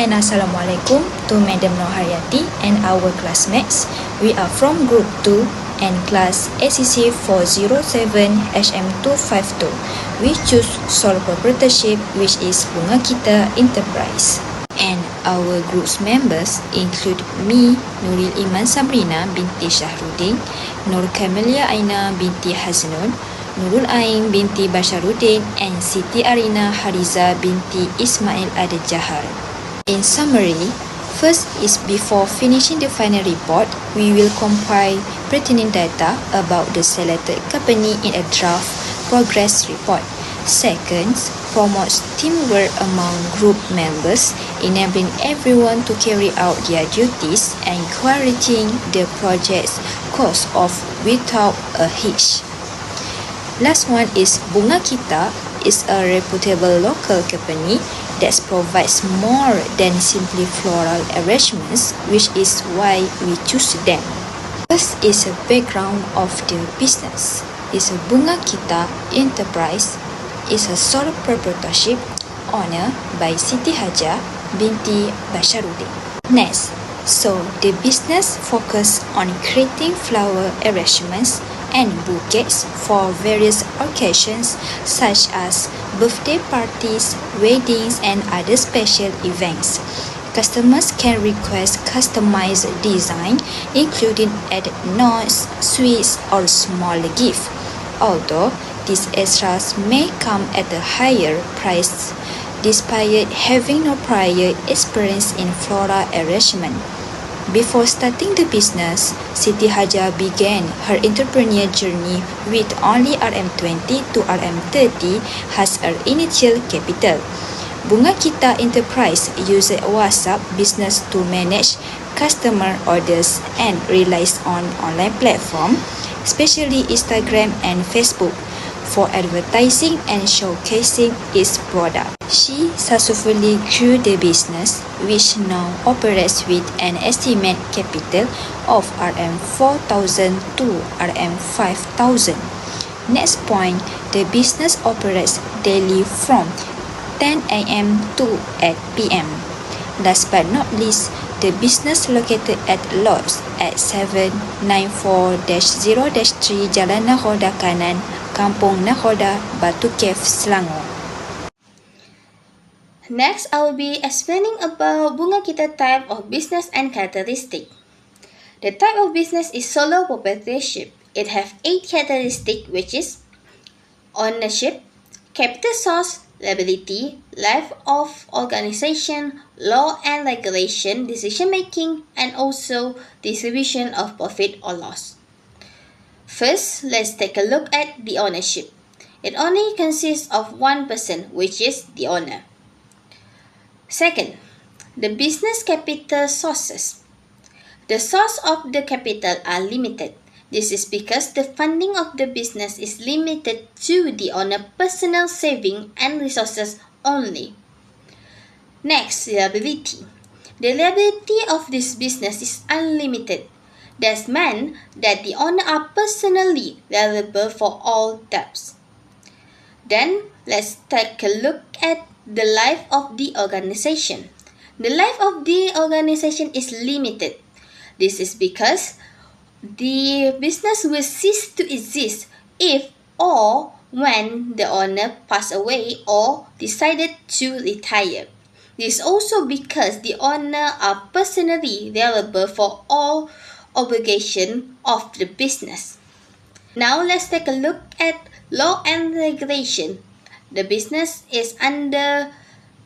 and Assalamualaikum to Madam Nohariati and our classmates. We are from Group 2 and class ACC407 HM252. We choose sole proprietorship, which is Bungakieta Enterprise. And our group's members include me, Nuril Iman Sabrina binti Syahruddin, Nur Kamelia Aina binti Haznun, Nurul Ain binti Basharuddin, and Siti Arina Hariza binti Ismail Adil Jahar. In summary, first is before finishing the final report, we will compile pertinent data about the selected company in a draft progress report. Second, promotes teamwork among group members, enabling everyone to carry out their duties and encouraging the project's course of without a hitch. Last one is Bungakieta is a reputable local company that provides more than simply floral arrangements, which is why we choose them. First is a background of the business. It's a Bungakieta Enterprise is a sole proprietorship owned by Siti Haja binti Basharuddin. Next, so the business focus on creating flower arrangements and bouquets for various occasions such as birthday parties, weddings, and other special events. Customers can request customized design, including added notes, sweets, or small gifts. Although these extras may come at a higher price, despite having no prior experience in floral arrangement. Before starting the business, Siti Haja began her entrepreneurial journey with only RM20 to RM30 as her initial capital. Bungakieta Enterprise uses WhatsApp business to manage customer orders and relies on online platform, especially Instagram and Facebook, for advertising and showcasing its product. She successfully grew the business, which now operates with an estimated capital of RM4,000 to RM5,000. Next point, the business operates daily from 10 a.m. to 8 p.m. Last but not least, the business located at Lots at 794-0-3 Jalan Nakhoda Kanan, Kampung Nakhoda, Batu Cave, Selangor. Next, I will be explaining about Bungakieta type of business and characteristic. The type of business is solo proprietorship. It has 8 characteristics, which is ownership, capital source, liability, life of organization, law and regulation, decision making, and also distribution of profit or loss. First, let's take a look at the ownership. It only consists of one person, which is the owner. Second, the business capital sources. The source of the capital are limited. This is because the funding of the business is limited to the owner's personal saving and resources only. Next, liability. The liability of this business is unlimited. That means that the owner are personally liable for all debts. Then, let's take a look at the life of the organization. The life of the organization is limited. This is because the business will cease to exist if or when the owner passed away or decided to retire. This is also because the owner are personally liable for all obligation of the business. Now let's take a look at law and regulation. The business is under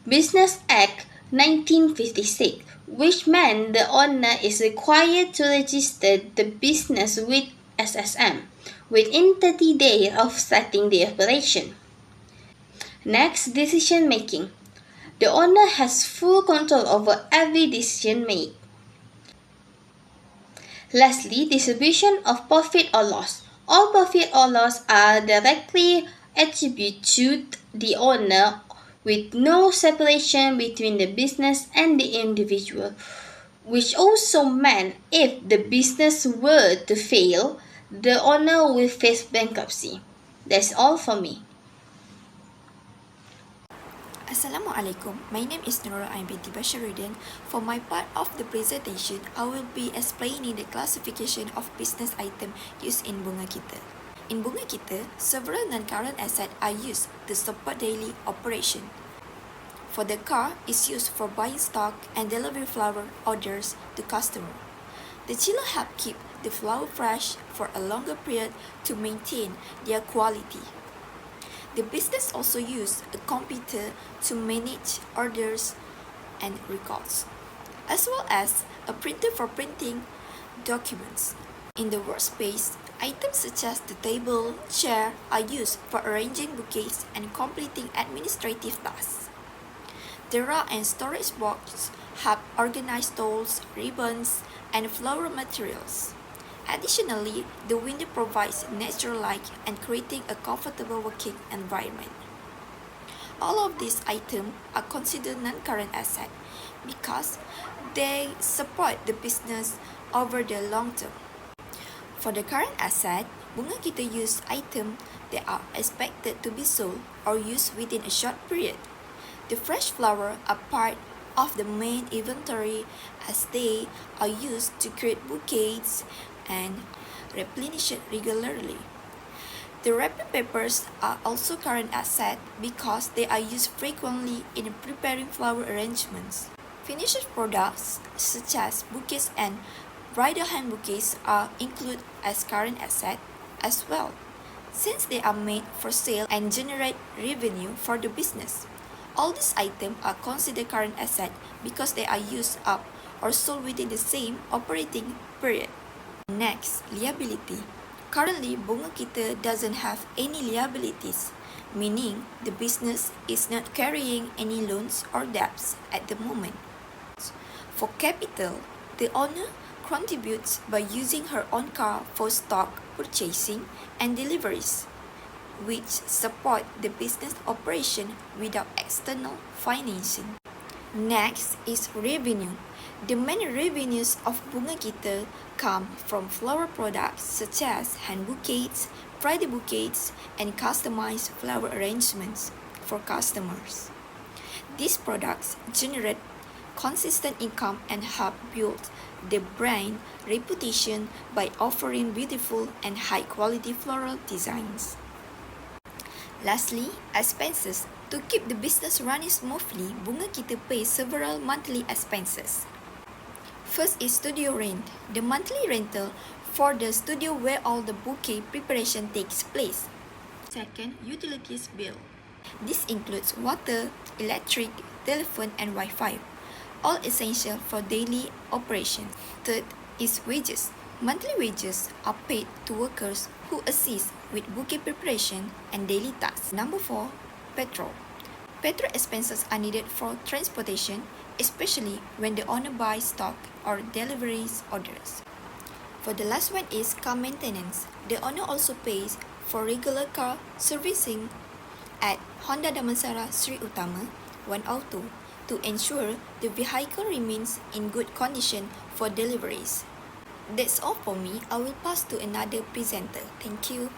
Business Act 1956, which meant the owner is required to register the business with SSM within 30 days of starting the operation. Next, decision making. The owner has full control over every decision made. Lastly, distribution of profit or loss. All profit or loss are directly attributed to the owner with no separation between the business and the individual, which also meant if the business were to fail, the owner will face bankruptcy. That's all for me. Assalamualaikum. My name is Nurul Ain binti Basharuddin. For my part of the presentation, I will be explaining the classification of business item used in Bungakieta. In Bungakieta, several non-current assets are used to support daily operation. For the car is used for buying stock and delivery flower orders to customer. The chiller help keep the flower fresh for a longer period to maintain their quality. The business also use a computer to manage orders and records, as well as a printer for printing documents. In the workspace, items such as the table, chair are used for arranging bouquets and completing administrative tasks. The rack and storage box help organize tools, ribbons, and flower materials. Additionally, the window provides natural light and creating a comfortable working environment. All of these items are considered non-current assets because they support the business over the long term. For the current asset, Bungakieta use items that are expected to be sold or used within a short period. The fresh flowers are part of the main inventory as they are used to create bouquets and replenish it regularly. The wrapping papers are also current assets because they are used frequently in preparing flower arrangements. Finished products such as bouquets and bridal hand bouquets are included as current assets as well, since they are made for sale and generate revenue for the business. All these items are considered current assets because they are used up or sold within the same operating period. Next, liability. Currently, Bungakieta doesn't have any liabilities, meaning the business is not carrying any loans or debts at the moment. For capital, the owner contributes by using her own car for stock purchasing and deliveries, which support the business operation without external financing. Next is revenue. The main revenues of Bungakieta come from flower products such as hand bouquets, bridal bouquets, and customized flower arrangements for customers. These products generate consistent income and help build the brand reputation by offering beautiful and high-quality floral designs. Lastly, expenses. To keep the business running smoothly, Bungakieta pays several monthly expenses. First is studio rent, the monthly rental for the studio where all the bouquet preparation takes place. Second, utilities bill. This includes water, electric, telephone, and Wi-Fi, all essential for daily operations. Third is wages. Monthly wages are paid to workers who assist with bouquet preparation and daily tasks. Number 4, petrol. Petrol expenses are needed for transportation, especially when the owner buys stock or deliveries orders. For the last one is car maintenance. The owner also pays for regular car servicing at Honda Damansara Sri Utama 102 to ensure the vehicle remains in good condition for deliveries. That's all for me. I will pass to another presenter. Thank you.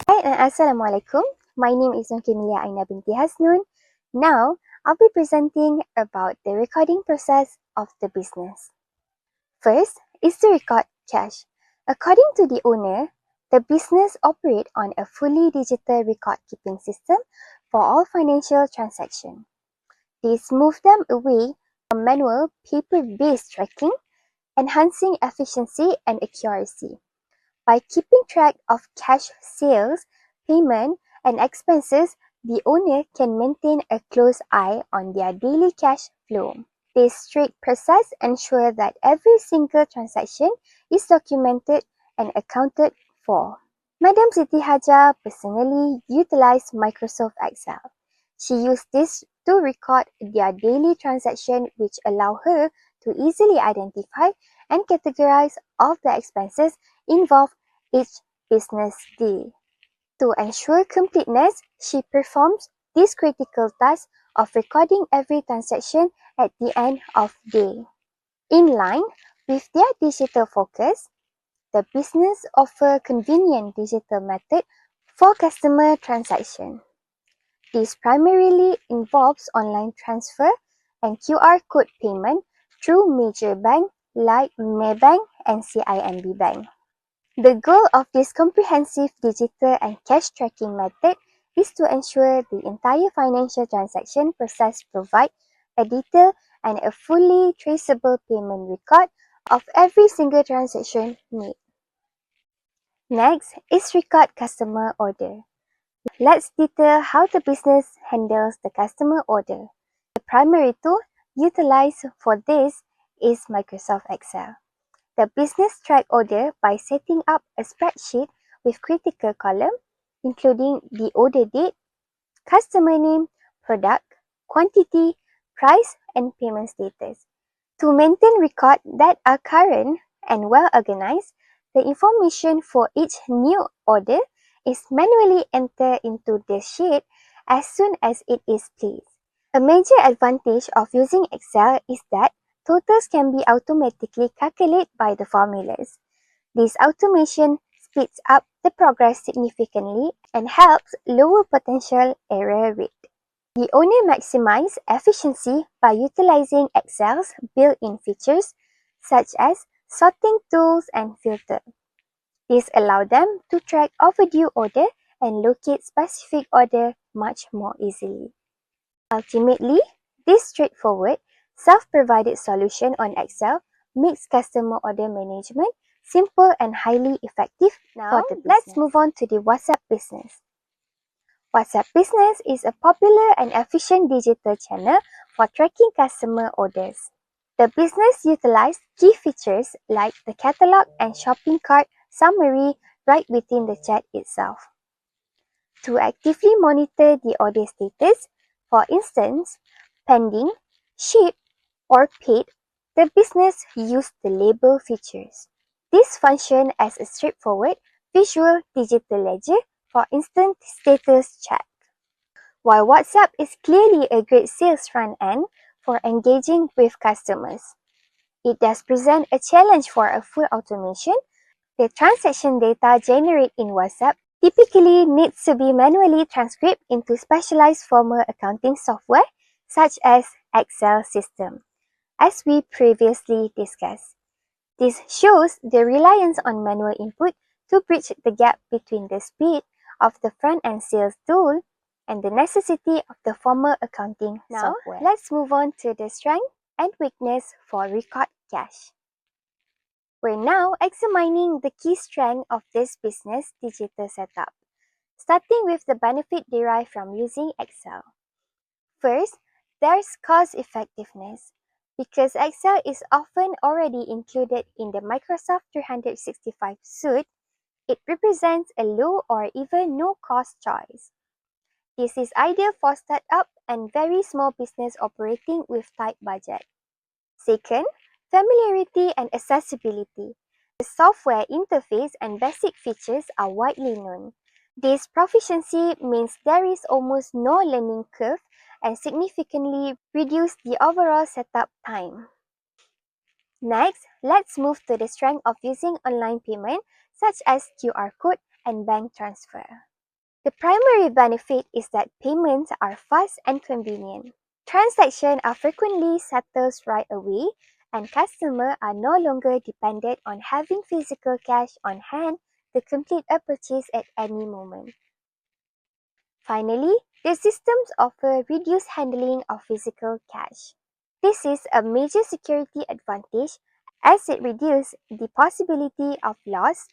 Hi and Assalamualaikum. My name is Bungakieta Aina binti Hasnun. Now, I'll be presenting about the recording process of the business. First is to record cash. According to the owner, the business operates on a fully digital record-keeping system for all financial transactions. This moves them away from manual paper-based tracking, enhancing efficiency and accuracy. By keeping track of cash sales, payment, and expenses, the owner can maintain a close eye on their daily cash flow. This strict process ensures that every single transaction is documented and accounted for. Madam Siti Haja personally utilized Microsoft Excel. She used this to record their daily transaction, which allow her to easily identify and categorize all the expenses involved each business day. To ensure completeness, she performs this critical task of recording every transaction at the end of day. In line with their digital focus, the business offers convenient digital method for customer transaction. This primarily involves online transfer and QR code payment through major banks like Maybank and CIMB Bank. The goal of this comprehensive digital and cash tracking method is to ensure the entire financial transaction process provides a detailed and a fully traceable payment record of every single transaction made. Next is record customer order. Let's detail how the business handles the customer order. The primary tool utilized for this is Microsoft Excel. The business track order by setting up a spreadsheet with critical columns, including the order date, customer name, product, quantity, price, and payment status. To maintain records that are current and well organized, the information for each new order is manually entered into the sheet as soon as it is placed. A major advantage of using Excel is that totals can be automatically calculated by the formulas. This automation speeds up the progress significantly and helps lower potential error rate. The owner maximizes efficiency by utilizing Excel's built-in features such as sorting tools and filter. This allows them to track overdue order and locate specific order much more easily. Ultimately, this straightforward, self-provided solution on Excel makes customer order management simple and highly effective for the business. Let's move on to the WhatsApp business. WhatsApp Business is a popular and efficient digital channel for tracking customer orders. The business utilizes key features like the catalog and shopping cart summary right within the chat itself. To actively monitor the order status, for instance, pending, shipped, or paid, the business uses the label features. This functions as a straightforward visual digital ledger for instant status check. While WhatsApp is clearly a great sales front end for engaging with customers, it does present a challenge for a full automation. The transaction data generated in WhatsApp typically needs to be manually transcribed into specialized formal accounting software such as Excel system, as we previously discussed. This shows the reliance on manual input to bridge the gap between the speed of the front-end sales tool and the necessity of the formal accounting software. Now, let's move on to the strength and weakness for Record Cash. We're now examining the key strength of this business digital setup, starting with the benefit derived from using Excel. First, there's cost effectiveness. Because Excel is often already included in the Microsoft 365 suite, it represents a low or even no cost choice. This is ideal for startup and very small business operating with tight budget. Second, familiarity and accessibility. The software interface and basic features are widely known. This proficiency means there is almost no learning curve and significantly reduce the overall setup time. Next, let's move to the strength of using online payment such as QR code and bank transfer. The primary benefit is that payments are fast and convenient. Transactions are frequently settled right away, and customers are no longer dependent on having physical cash on hand to complete a purchase at any moment. Finally, the systems offer reduced handling of physical cash. This is a major security advantage as it reduces the possibility of loss,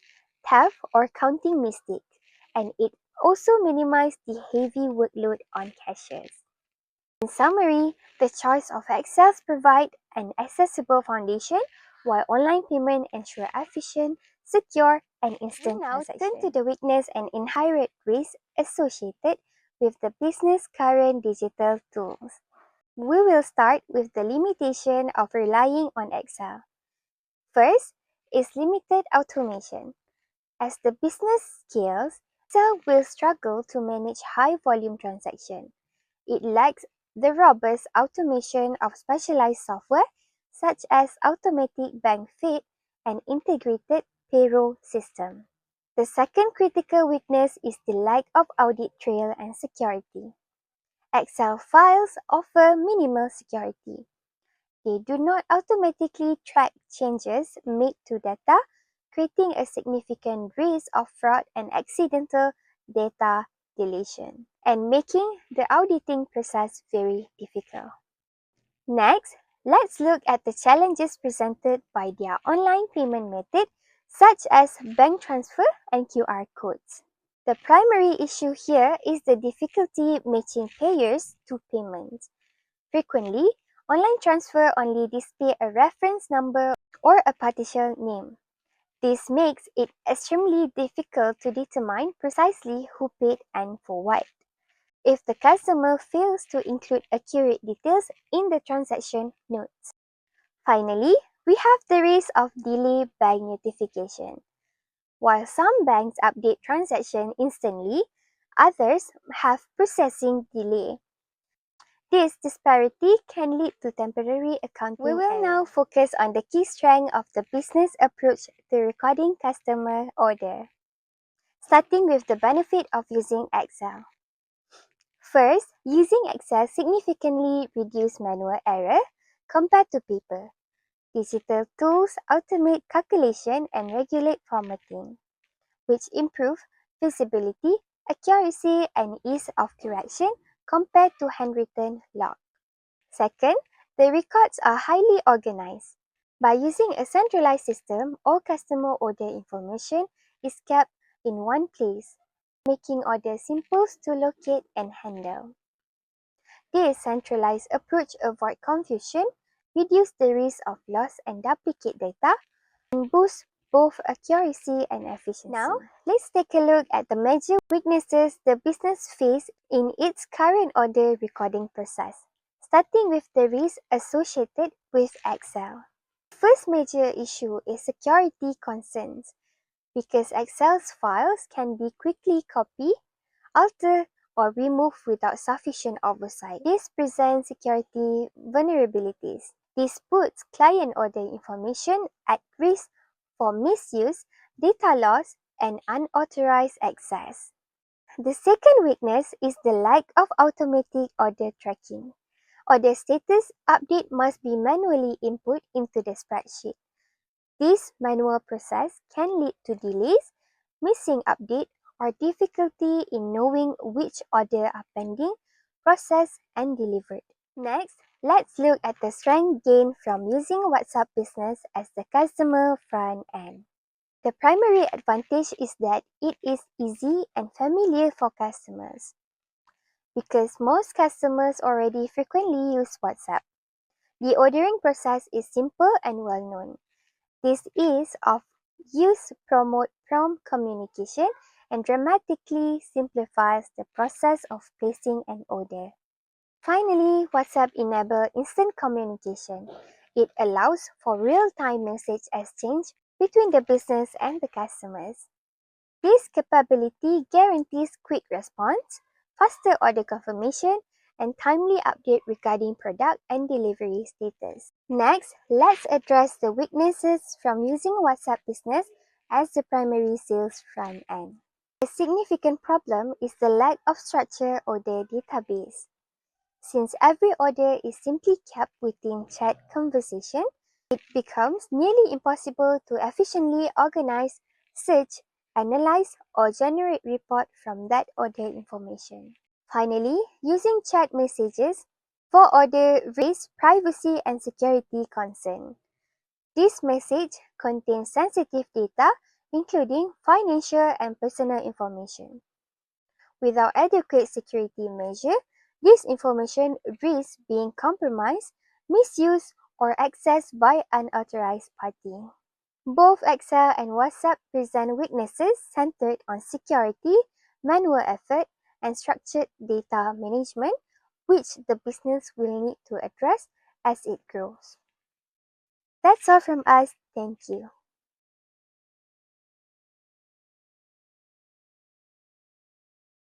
theft, or counting mistakes, and it also minimizes the heavy workload on cashiers. In summary, the choice of Excel provides an accessible foundation, while online payment ensure efficient, secure, and instant transactions. Now, turn to the weakness and inherent risk associated with the business' current digital tools. We will start with the limitation of relying on Excel. First is limited automation. As the business scales, Excel will struggle to manage high-volume transactions. It lacks the robust automation of specialized software such as automatic bank feed and integrated payroll system. The second critical weakness is the lack of audit trail and security. Excel files offer minimal security. They do not automatically track changes made to data, creating a significant risk of fraud and accidental data deletion, and making the auditing process very difficult. Next, let's look at the challenges presented by their online payment method, such as bank transfer and QR codes. The primary issue here is the difficulty matching payers to payments. Frequently, online transfer only display a reference number or a partial name. This makes it extremely difficult to determine precisely who paid and for what, if the customer fails to include accurate details in the transaction notes. Finally, we have the risk of delay bank notification. While some banks update transaction instantly, others have processing delay. This disparity can lead to temporary accounting errors. We will now focus on the key strength of the business approach to recording customer order, starting with the benefit of using Excel. First, using Excel significantly reduces manual error compared to paper. Digital tools automate calculation and regulate formatting, which improve visibility, accuracy, and ease of correction compared to handwritten log. Second, the records are highly organized. By using a centralized system, all customer order information is kept in one place, making orders simple to locate and handle. This centralized approach avoids confusion, reduces the risk of loss and duplicate data, and boosts both accuracy and efficiency. Now, let's take a look at the major weaknesses the business faces in its current order recording process, starting with the risk associated with Excel. The first major issue is security concerns, because Excel's files can be quickly copied, altered, or removed without sufficient oversight. This presents security vulnerabilities. This puts client order information at risk for misuse, data loss, and unauthorized access. The second weakness is the lack of automatic order tracking. Order status update must be manually input into the spreadsheet. This manual process can lead to delays, missing update, or difficulty in knowing which order are pending, processed, and delivered. Next, let's look at the strength gained from using WhatsApp Business as the customer front end. The primary advantage is that it is easy and familiar for customers. Because most customers already frequently use WhatsApp, the ordering process is simple and well known. This ease of use promotes prompt communication and dramatically simplifies the process of placing an order. Finally, WhatsApp enables instant communication. It allows for real-time message exchange between the business and the customers. This capability guarantees quick response, faster order confirmation, and timely update regarding product and delivery status. Next, let's address the weaknesses from using WhatsApp Business as the primary sales front end. A significant problem is the lack of structured order database. Since every order is simply kept within chat conversation, it becomes nearly impossible to efficiently organize, search, analyze, or generate report from that order information. Finally, using chat messages for order raises privacy and security concern. This message contains sensitive data, including financial and personal information. Without adequate security measure, this information risks being compromised, misused, or accessed by unauthorized party. Both Excel and WhatsApp present weaknesses centered on security, manual effort, and structured data management, which the business will need to address as it grows. That's all from us. Thank you.